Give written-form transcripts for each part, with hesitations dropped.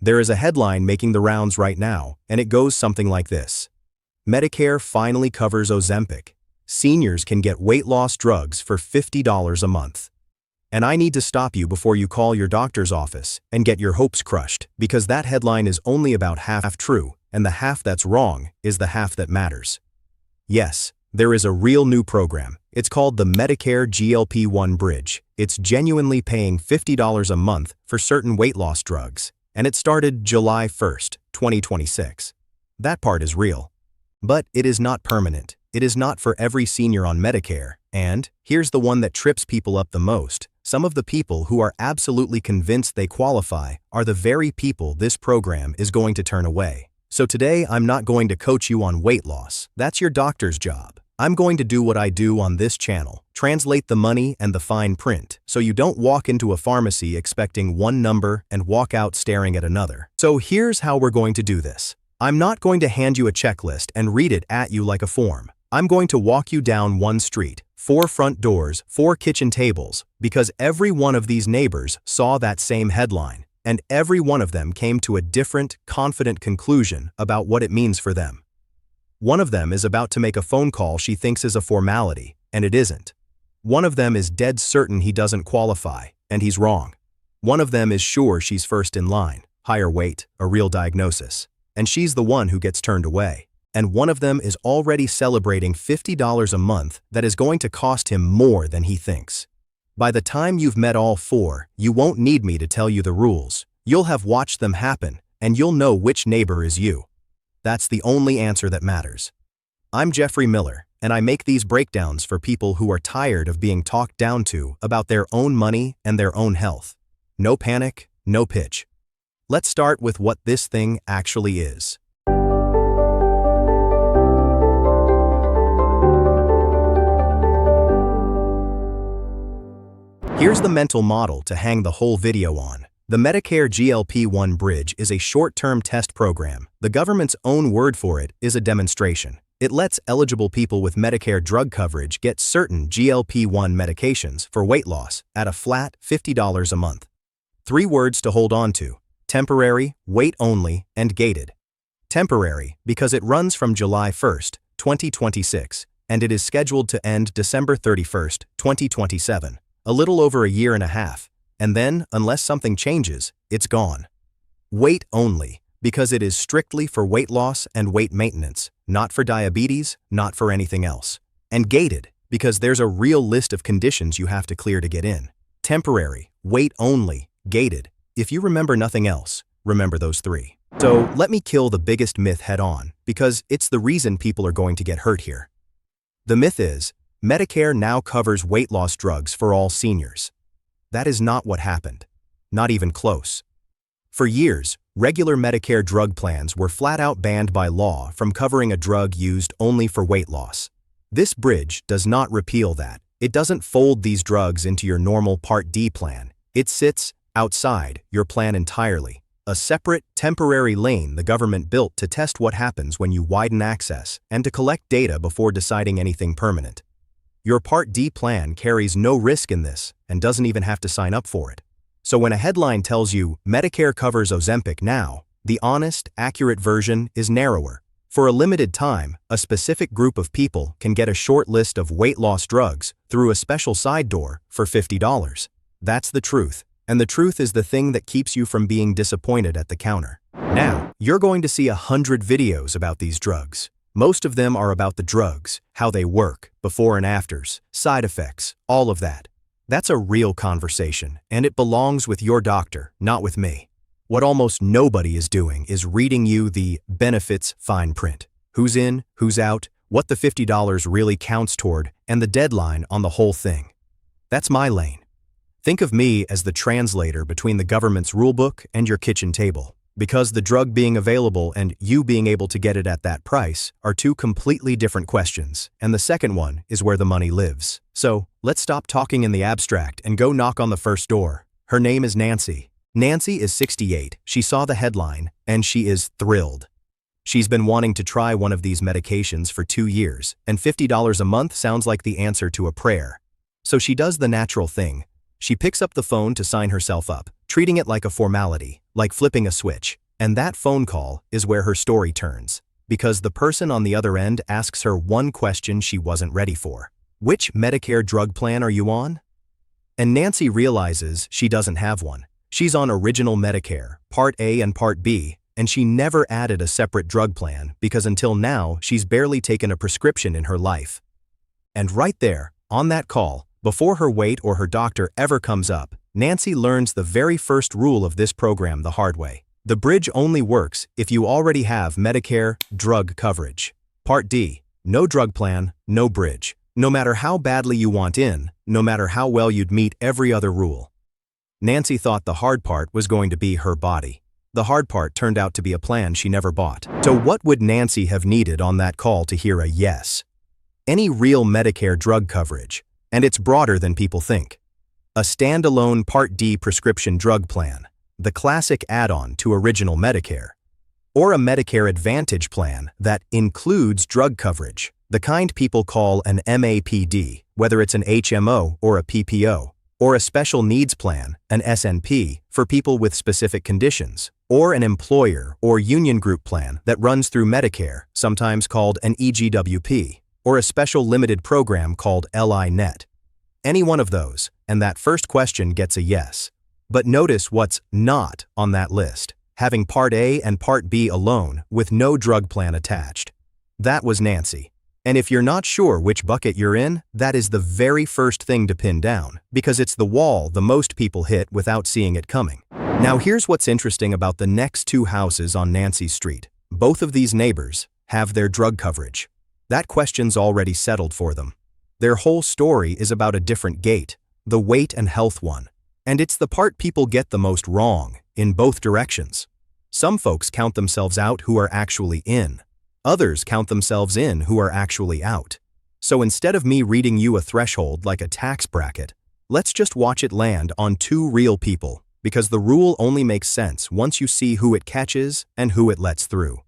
There is a headline making the rounds right now, and it goes something like this. Medicare finally covers Ozempic. Seniors can get weight loss drugs for $50 a month. And I need to stop you before you call your doctor's office and get your hopes crushed, because that headline is only about half true, and the half that's wrong is the half that matters. Yes, there is a real new program. It's called the Medicare GLP-1 Bridge. It's genuinely paying $50 a month for certain weight loss drugs, and it started July 1st, 2026. That part is real. But it is not permanent. It is not for every senior on Medicare, and here's the one that trips people up the most. Some of the people who are absolutely convinced they qualify are the very people this program is going to turn away. So today I'm not going to coach you on weight loss. That's your doctor's job. I'm going to do what I do on this channel, translate the money and the fine print, so you don't walk into a pharmacy expecting one number and walk out staring at another. So here's how we're going to do this. I'm not going to hand you a checklist and read it at you like a form. I'm going to walk you down one street, 4 front doors, 4 kitchen tables, because every one of these neighbors saw that same headline, and every one of them came to a different, confident conclusion about what it means for them. One of them is about to make a phone call she thinks is a formality, and it isn't. One of them is dead certain he doesn't qualify, and he's wrong. One of them is sure she's first in line, higher weight, a real diagnosis, and she's the one who gets turned away. And one of them is already celebrating $50 a month that is going to cost him more than he thinks. By the time you've met all 4, you won't need me to tell you the rules. You'll have watched them happen, and you'll know which neighbor is you. That's the only answer that matters. I'm Jeffrey Miller, and I make these breakdowns for people who are tired of being talked down to about their own money and their own health. No panic, no pitch. Let's start with what this thing actually is. Here's the mental model to hang the whole video on. The Medicare GLP-1 Bridge is a short-term test program. The government's own word for it is a demonstration. It lets eligible people with Medicare drug coverage get certain GLP-1 medications for weight loss at a flat $50 a month. 3 words to hold on to: temporary, weight only, and gated. Temporary, because it runs from July 1st, 2026, and it is scheduled to end December 31st, 2027, a little over a year and a half. And then, unless something changes, it's gone. Weight only, because it is strictly for weight loss and weight maintenance, not for diabetes, not for anything else. And gated, because there's a real list of conditions you have to clear to get in. Temporary, weight only, gated. If you remember nothing else, remember those 3. So let me kill the biggest myth head on, because it's the reason people are going to get hurt here. The myth is, Medicare now covers weight loss drugs for all seniors. That is not what happened. Not even close. For years, regular Medicare drug plans were flat out banned by law from covering a drug used only for weight loss. This bridge does not repeal that. It doesn't fold these drugs into your normal Part D plan. It sits outside your plan entirely, a separate, temporary lane the government built to test what happens when you widen access and to collect data before deciding anything permanent. Your Part D plan carries no risk in this and doesn't even have to sign up for it. So when a headline tells you Medicare covers Ozempic now, the honest, accurate version is narrower. For a limited time, a specific group of people can get a short list of weight loss drugs through a special side door for $50. That's the truth, and the truth is the thing that keeps you from being disappointed at the counter. Now, you're going to see 100 videos about these drugs. Most of them are about the drugs, how they work, before and afters, side effects, all of that. That's a real conversation, and it belongs with your doctor, not with me. What almost nobody is doing is reading you the benefits fine print. Who's in, who's out, what the $50 really counts toward, and the deadline on the whole thing. That's my lane. Think of me as the translator between the government's rulebook and your kitchen table. Because the drug being available and you being able to get it at that price are 2 completely different questions, and the second one is where the money lives. So, let's stop talking in the abstract and go knock on the first door. Her name is Nancy. Nancy is 68, she saw the headline, and she is thrilled. She's been wanting to try one of these medications for 2 years, and $50 a month sounds like the answer to a prayer. So she does the natural thing. She picks up the phone to sign herself up, treating it like a formality, like flipping a switch. And that phone call is where her story turns. Because the person on the other end asks her one question she wasn't ready for. Which Medicare drug plan are you on? And Nancy realizes she doesn't have one. She's on Original Medicare, Part A and Part B, and she never added a separate drug plan because until now she's barely taken a prescription in her life. And right there, on that call, before her weight or her doctor ever comes up, Nancy learns the very first rule of this program the hard way. The bridge only works if you already have Medicare drug coverage. Part D, no drug plan, no bridge. No matter how badly you want in, no matter how well you'd meet every other rule. Nancy thought the hard part was going to be her body. The hard part turned out to be a plan she never bought. So what would Nancy have needed on that call to hear a yes? Any real Medicare drug coverage, and it's broader than people think. A standalone Part D prescription drug plan, the classic add-on to Original Medicare. Or a Medicare Advantage plan that includes drug coverage, the kind people call an MAPD, whether it's an HMO or a PPO, or a special needs plan, an SNP, for people with specific conditions, or an employer or union group plan that runs through Medicare, sometimes called an EGWP, or a special limited program called LI-NET. Any one of those, and that first question gets a yes. But notice what's not on that list, having Part A and Part B alone with no drug plan attached. That was Nancy. And if you're not sure which bucket you're in, that is the very first thing to pin down, because it's the wall the most people hit without seeing it coming. Now here's what's interesting about the next two houses on Nancy's street. Both of these neighbors have their drug coverage. That question's already settled for them. Their whole story is about a different gate, the weight and health one. And it's the part people get the most wrong, in both directions. Some folks count themselves out who are actually in. Others count themselves in who are actually out. So instead of me reading you a threshold like a tax bracket, let's just watch it land on two real people, because the rule only makes sense once you see who it catches and who it lets through.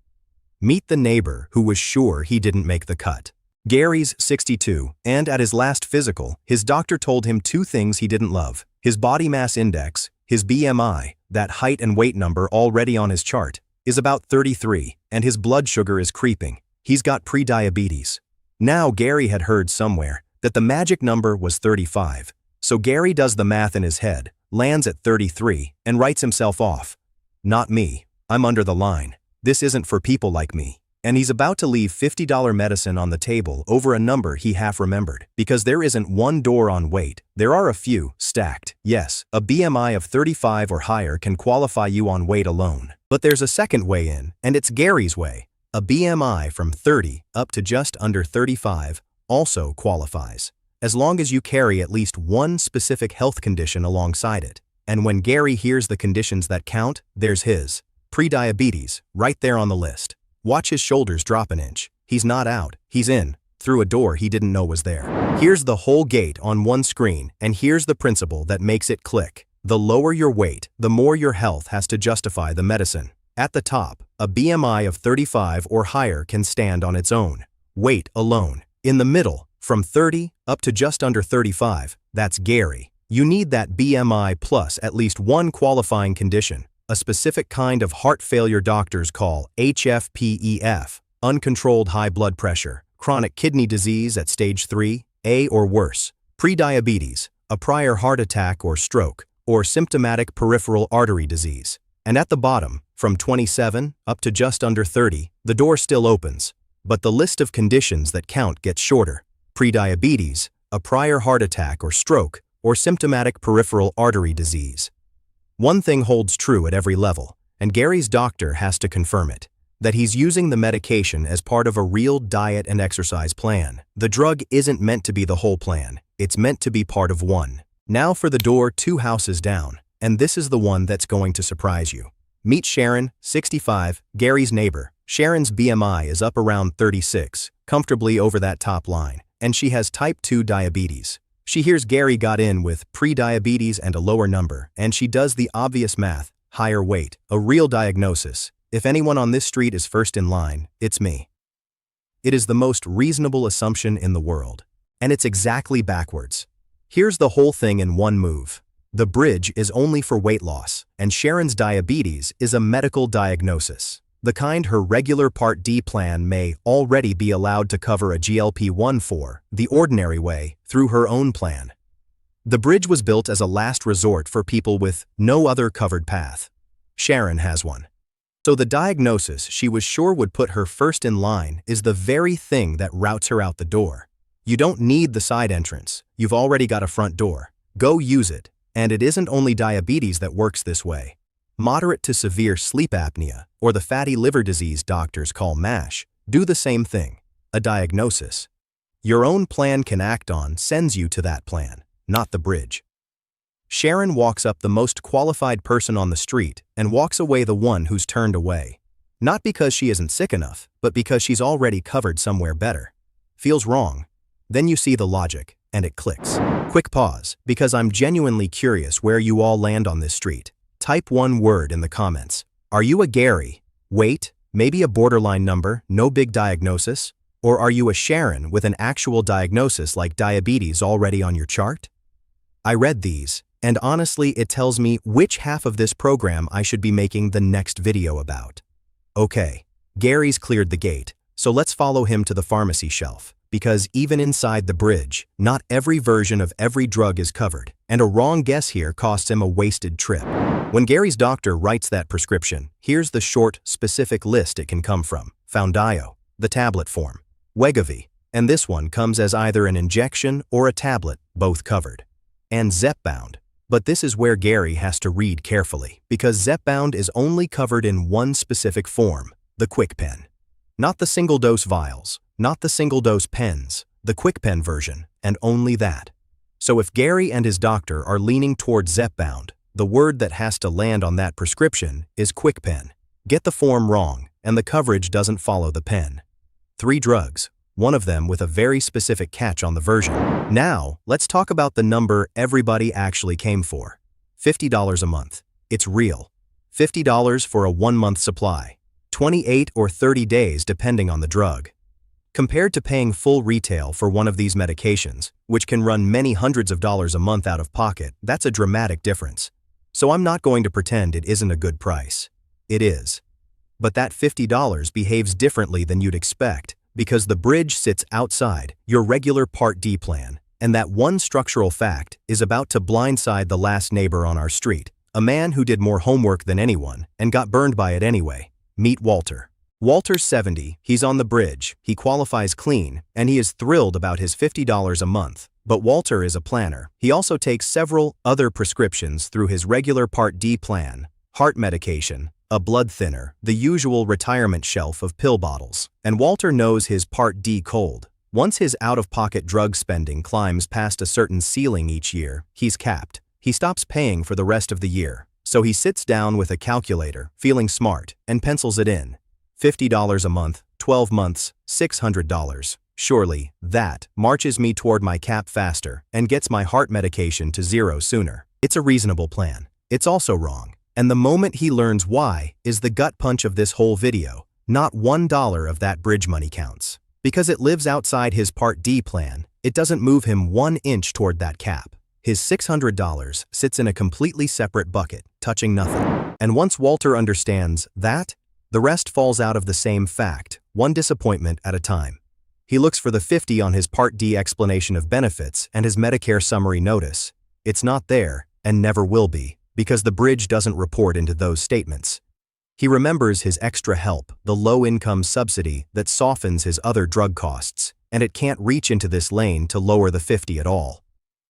Meet the neighbor who was sure he didn't make the cut. Gary's 62, and at his last physical, his doctor told him two things he didn't love: his body mass index, his BMI, that height and weight number already on his chart, is about 33, and his blood sugar is creeping. He's got pre-diabetes. Now Gary had heard somewhere that the magic number was 35, so Gary does the math in his head, lands at 33, and writes himself off. Not me, I'm under the line. This isn't for people like me. And he's about to leave $50 medicine on the table over a number he half remembered, because there isn't one door on weight, there are a few, stacked. Yes, a BMI of 35 or higher can qualify you on weight alone. But there's a second way in, and it's Gary's way. A BMI from 30 up to just under 35 also qualifies, as long as you carry at least one specific health condition alongside it. And when Gary hears the conditions that count, there's his. Pre-diabetes, right there on the list. Watch his shoulders drop an inch. He's not out, he's in, through a door he didn't know was there. Here's the whole gate on one screen, and here's the principle that makes it click. The lower your weight, the more your health has to justify the medicine. At the top, a BMI of 35 or higher can stand on its own. Weight alone. In the middle, from 30 up to just under 35, that's Gary. You need that BMI plus at least one qualifying condition, a specific kind of heart failure doctors call HFpEF, uncontrolled high blood pressure, chronic kidney disease at stage 3A or worse, prediabetes, a prior heart attack or stroke, or symptomatic peripheral artery disease. And at the bottom, from 27 up to just under 30, the door still opens, but the list of conditions that count gets shorter. Prediabetes, a prior heart attack or stroke, or symptomatic peripheral artery disease. One thing holds true at every level, and Gary's doctor has to confirm it, that he's using the medication as part of a real diet and exercise plan. The drug isn't meant to be the whole plan, it's meant to be part of one. Now for the door two houses down, and this is the one that's going to surprise you. Meet Sharon, 65, Gary's neighbor. Sharon's BMI is up around 36, comfortably over that top line, and she has type 2 diabetes. She hears Gary got in with pre-diabetes and a lower number, and she does the obvious math, higher weight, a real diagnosis. If anyone on this street is first in line, it's me. It is the most reasonable assumption in the world, and it's exactly backwards. Here's the whole thing in one move. The bridge is only for weight loss, and Sharon's diabetes is a medical diagnosis. The kind her regular Part D plan may already be allowed to cover a GLP-1 for, the ordinary way, through her own plan. The bridge was built as a last resort for people with no other covered path. Sharon has one. So the diagnosis she was sure would put her first in line is the very thing that routes her out the door. You don't need the side entrance, you've already got a front door. Go use it. And it isn't only diabetes that works this way. Moderate to severe sleep apnea, or the fatty liver disease doctors call MASH, do the same thing, a diagnosis. Your own plan can act on sends you to that plan, not the bridge. Sharon walks up the most qualified person on the street and walks away the one who's turned away. Not because she isn't sick enough, but because she's already covered somewhere better. Feels wrong. Then you see the logic, and it clicks. Quick pause, because I'm genuinely curious where you all land on this street. Type one word in the comments. Are you a Gary? Wait, maybe a borderline number, no big diagnosis? Or are you a Sharon with an actual diagnosis like diabetes already on your chart? I read these, and honestly it tells me which half of this program I should be making the next video about. Okay, Gary's cleared the gate, so let's follow him to the pharmacy shelf. Because even inside the bridge, not every version of every drug is covered, and a wrong guess here costs him a wasted trip. When Gary's doctor writes that prescription, here's the short, specific list it can come from. Foundayo, the tablet form. Wegovy, and this one comes as either an injection or a tablet, both covered. And Zepbound. But this is where Gary has to read carefully, because Zepbound is only covered in one specific form, the KwikPen. Not the single-dose vials. Not the single-dose pens, the KwikPen version, and only that. So if Gary and his doctor are leaning towards Zepbound, the word that has to land on that prescription is KwikPen. Get the form wrong, and the coverage doesn't follow the pen. 3 drugs, one of them with a very specific catch on the version. Now, let's talk about the number everybody actually came for. $50 a month. It's real. $50 for a 1-month supply. 28 or 30 days depending on the drug. Compared to paying full retail for one of these medications, which can run many hundreds of dollars a month out of pocket, that's a dramatic difference. So I'm not going to pretend it isn't a good price. It is. But that $50 behaves differently than you'd expect, because the bridge sits outside your regular Part D plan, and that one structural fact is about to blindside the last neighbor on our street, a man who did more homework than anyone and got burned by it anyway. Meet Walter. Walter's 70, he's on the bridge, he qualifies clean, and he is thrilled about his $50 a month. But Walter is a planner. He also takes several other prescriptions through his regular Part D plan, heart medication, a blood thinner, the usual retirement shelf of pill bottles. And Walter knows his Part D cold. Once his out-of-pocket drug spending climbs past a certain ceiling each year, he's capped. He stops paying for the rest of the year. So he sits down with a calculator, feeling smart, and pencils it in. $50 a month, 12 months, $600. Surely, that marches me toward my cap faster and gets my heart medication to 0 sooner. It's a reasonable plan. It's also wrong. And the moment he learns why is the gut punch of this whole video. Not $1 of that bridge money counts. Because it lives outside his Part D plan, it doesn't move him 1 inch toward that cap. His $600 sits in a completely separate bucket, touching nothing. And once Walter understands that, the rest falls out of the same fact, one disappointment at a time. He looks for the 50 on his Part D explanation of benefits and his Medicare summary notice. It's not there, and never will be, because the bridge doesn't report into those statements. He remembers his extra help, the low-income subsidy that softens his other drug costs, and it can't reach into this lane to lower the 50 at all.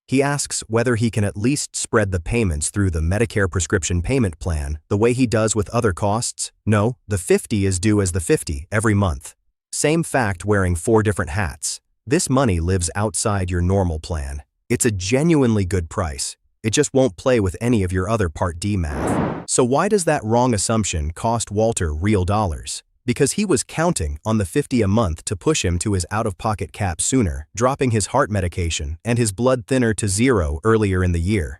He asks whether he can at least spread the payments through the Medicare prescription payment plan the way he does with other costs. No, the 50 is due as the 50 every month. Same fact wearing 4 different hats. This money lives outside your normal plan. It's a genuinely good price. It just won't play with any of your other Part D math. So why does that wrong assumption cost Walter real dollars? Because he was counting on the 50 a month to push him to his out-of-pocket cap sooner, dropping his heart medication and his blood thinner to 0 earlier in the year.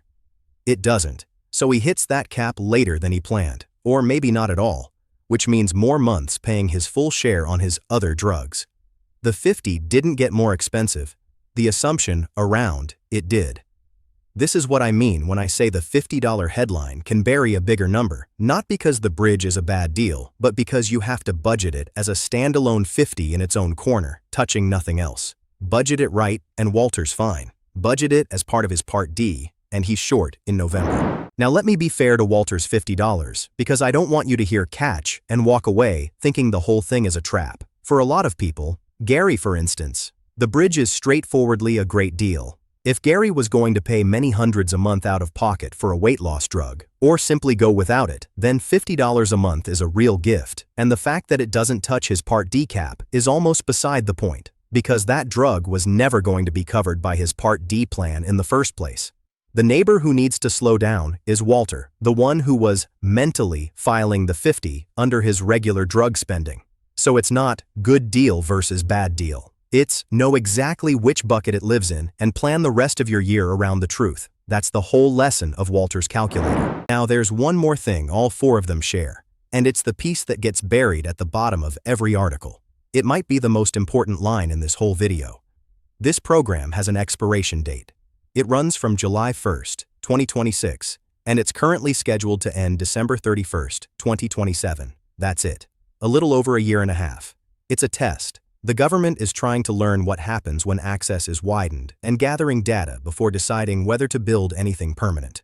It doesn't, so he hits that cap later than he planned, or maybe not at all, which means more months paying his full share on his other drugs. The 50 didn't get more expensive. The assumption around it did. This is what I mean when I say the $50 headline can bury a bigger number, not because the bridge is a bad deal, but because you have to budget it as a standalone 50 in its own corner, touching nothing else. Budget it right, and Walter's fine. Budget it as part of his Part D, and he's short in November. Now let me be fair to Walter's $50, because I don't want you to hear catch and walk away thinking the whole thing is a trap. For a lot of people, Gary for instance, the bridge is straightforwardly a great deal. If Gary was going to pay many hundreds a month out of pocket for a weight loss drug, or simply go without it, then $50 a month is a real gift, and the fact that it doesn't touch his Part D cap is almost beside the point, because that drug was never going to be covered by his Part D plan in the first place. The neighbor who needs to slow down is Walter, the one who was mentally filing the 50 under his regular drug spending. So it's not good deal versus bad deal. It's know exactly which bucket it lives in and plan the rest of your year around the truth. That's the whole lesson of Walter's calculator. Now there's one more thing all four of them share, and it's the piece that gets buried at the bottom of every article. It might be the most important line in this whole video. This program has an expiration date. It runs from July 1st, 2026, and it's currently scheduled to end December 31st, 2027. That's it. A little over a year and a half. It's a test. The government is trying to learn what happens when access is widened and gathering data before deciding whether to build anything permanent.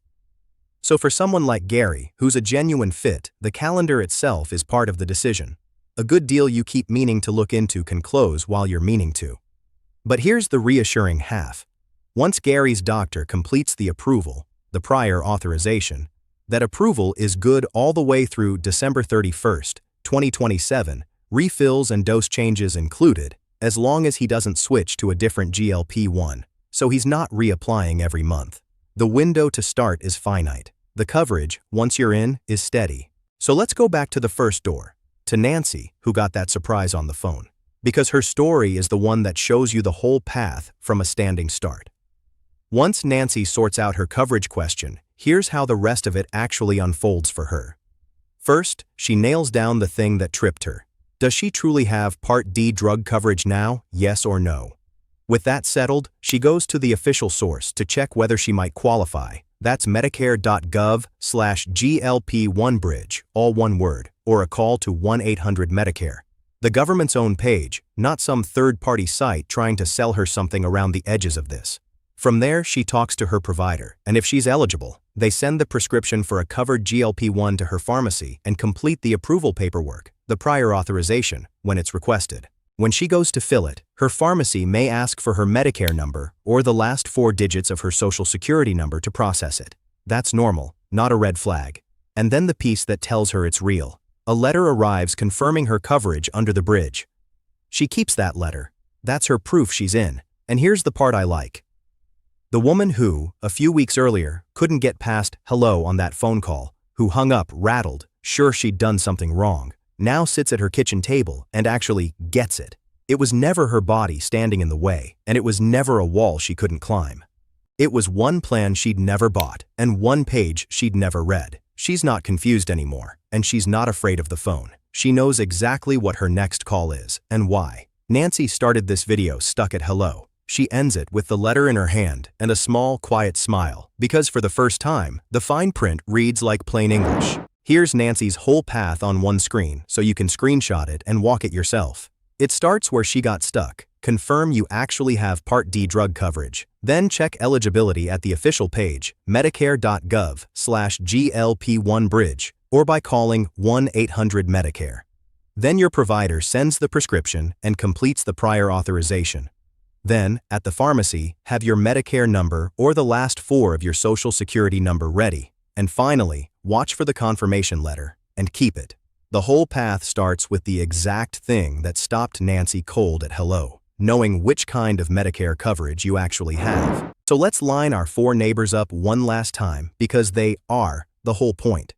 So for someone like Gary, who's a genuine fit, the calendar itself is part of the decision. A good deal you keep meaning to look into can close while you're meaning to. But here's the reassuring half. Once Gary's doctor completes the approval, the prior authorization, that approval is good all the way through December 31st, 2027, refills and dose changes included, as long as he doesn't switch to a different GLP-1, so he's not reapplying every month. The window to start is finite. The coverage, once you're in, is steady. So let's go back to the first door, to Nancy, who got that surprise on the phone, because her story is the one that shows you the whole path from a standing start. Once Nancy sorts out her coverage question, here's how the rest of it actually unfolds for her. First, she nails down the thing that tripped her. Does she truly have Part D drug coverage now, yes or no? With that settled, she goes to the official source to check whether she might qualify. That's Medicare.gov/GLP-1 Bridge, all one word, or a call to 1-800-Medicare. The government's own page, not some third-party site trying to sell her something around the edges of this. From there, she talks to her provider, and if she's eligible, they send the prescription for a covered GLP-1 to her pharmacy and complete the approval paperwork, the prior authorization, when it's requested. When she goes to fill it, her pharmacy may ask for her Medicare number or the last 4 digits of her Social Security number to process it. That's normal, not a red flag. And then the piece that tells her it's real. A letter arrives confirming her coverage under the bridge. She keeps that letter. That's her proof she's in. And here's the part I like. The woman who, a few weeks earlier, couldn't get past hello on that phone call, who hung up rattled, sure she'd done something wrong, now sits at her kitchen table and actually gets it. It was never her body standing in the way, and it was never a wall she couldn't climb. It was one plan she'd never bought and one page she'd never read. She's not confused anymore, and she's not afraid of the phone. She knows exactly what her next call is and why. Nancy started this video stuck at hello. She ends it with the letter in her hand and a small, quiet smile, because for the first time, the fine print reads like plain English. Here's Nancy's whole path on one screen, so you can screenshot it and walk it yourself. It starts where she got stuck. Confirm you actually have Part D drug coverage. Then check eligibility at the official page, Medicare.gov/GLP-1 Bridge, or by calling 1-800-Medicare. Then your provider sends the prescription and completes the prior authorization. Then, at the pharmacy, have your Medicare number or the last 4 of your Social Security number ready. And finally, watch for the confirmation letter and keep it. The whole path starts with the exact thing that stopped Nancy cold at hello, knowing which kind of Medicare coverage you actually have. So let's line our 4 neighbors up one last time, because they are the whole point.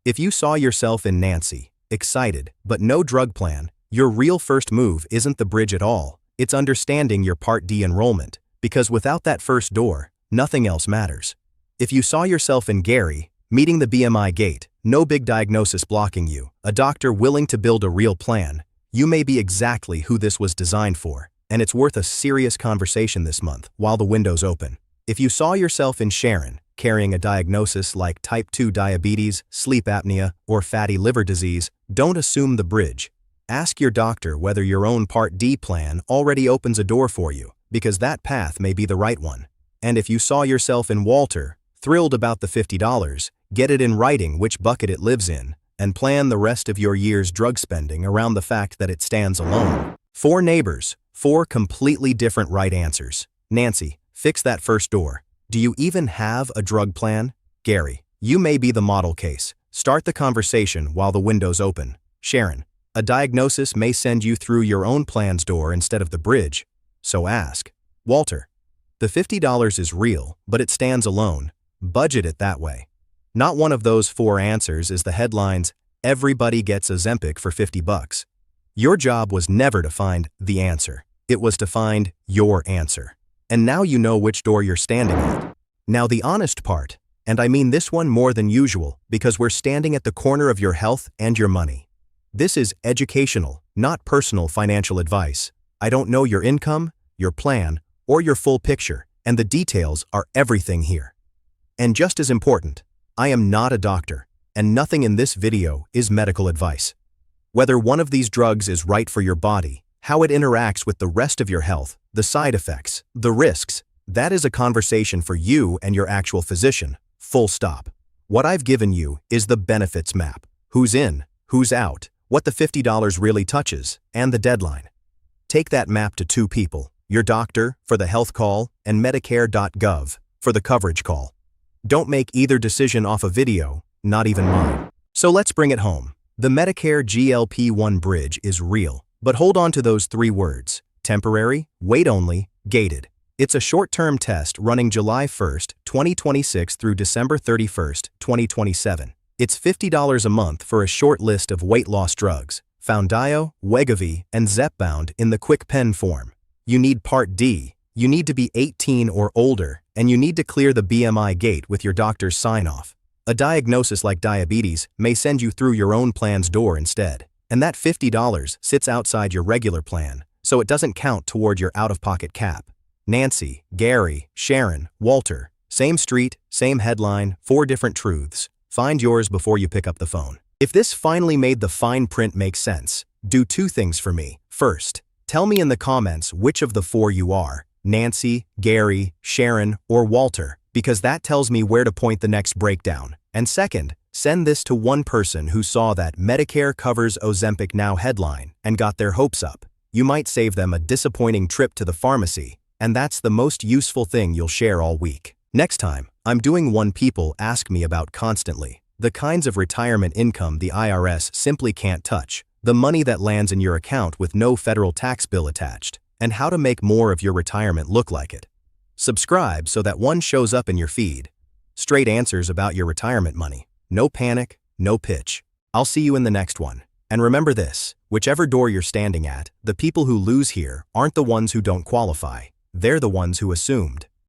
If you saw yourself in Nancy, excited, but no drug plan, your real first move isn't the bridge at all. It's understanding your Part D enrollment, because without that first door, nothing else matters. If you saw yourself in Gary, meeting the BMI gate, no big diagnosis blocking you, a doctor willing to build a real plan, you may be exactly who this was designed for, and it's worth a serious conversation this month while the window's open. If you saw yourself in Sharon, carrying a diagnosis like type 2 diabetes, sleep apnea, or fatty liver disease, don't assume the bridge. Ask your doctor whether your own Part D plan already opens a door for you, because that path may be the right one. And if you saw yourself in Walter, thrilled about the $50, get it in writing which bucket it lives in, and plan the rest of your year's drug spending around the fact that it stands alone. 4 neighbors, 4 completely different right answers. Nancy, fix that first door. Do you even have a drug plan? Gary, you may be the model case. Start the conversation while the window's open. Sharon, a diagnosis may send you through your own plan's door instead of the bridge, so ask. Walter, the $50 is real, but it stands alone. Budget it that way. Not one of those 4 answers is the headlines, "Everybody gets Ozempic for $50. Your job was never to find the answer. It was to find your answer. And now you know which door you're standing at. Now the honest part, and I mean this one more than usual, because we're standing at the corner of your health and your money. This is educational, not personal financial advice. I don't know your income, your plan, or your full picture, and the details are everything here. And just as important, I am not a doctor, and nothing in this video is medical advice. Whether one of these drugs is right for your body, how it interacts with the rest of your health, the side effects, the risks, that is a conversation for you and your actual physician, full stop. What I've given you is the benefits map. Who's in, who's out, what the $50 really touches, and the deadline. Take that map to 2 people, your doctor for the health call and Medicare.gov for the coverage call. Don't make either decision off a video, not even mine. So let's bring it home. The Medicare GLP-1 Bridge is real, but hold on to those 3 words: temporary, wait only, gated. It's a short-term test running July 1st, 2026 through December 31st, 2027. It's $50 a month for a short list of weight loss drugs, Foundayo, Wegovy, and Zepbound in the KwikPen form. You need Part D, you need to be 18 or older, and you need to clear the BMI gate with your doctor's sign-off. A diagnosis like diabetes may send you through your own plan's door instead, and that $50 sits outside your regular plan, so it doesn't count toward your out-of-pocket cap. Nancy, Gary, Sharon, Walter, same street, same headline, 4 different truths. Find yours before you pick up the phone. If this finally made the fine print make sense, do 2 things for me. First, tell me in the comments which of the 4 you are, Nancy, Gary, Sharon, or Walter, because that tells me where to point the next breakdown. And second, send this to one person who saw that Medicare covers Ozempic now headline and got their hopes up. You might save them a disappointing trip to the pharmacy, and that's the most useful thing you'll share all week. Next time, I'm doing one people ask me about constantly: the kinds of retirement income the IRS simply can't touch, the money that lands in your account with no federal tax bill attached, and how to make more of your retirement look like it. Subscribe so that one shows up in your feed. Straight answers about your retirement money. No panic, no pitch. I'll see you in the next one. And remember this: whichever door you're standing at, the people who lose here aren't the ones who don't qualify. They're the ones who assumed.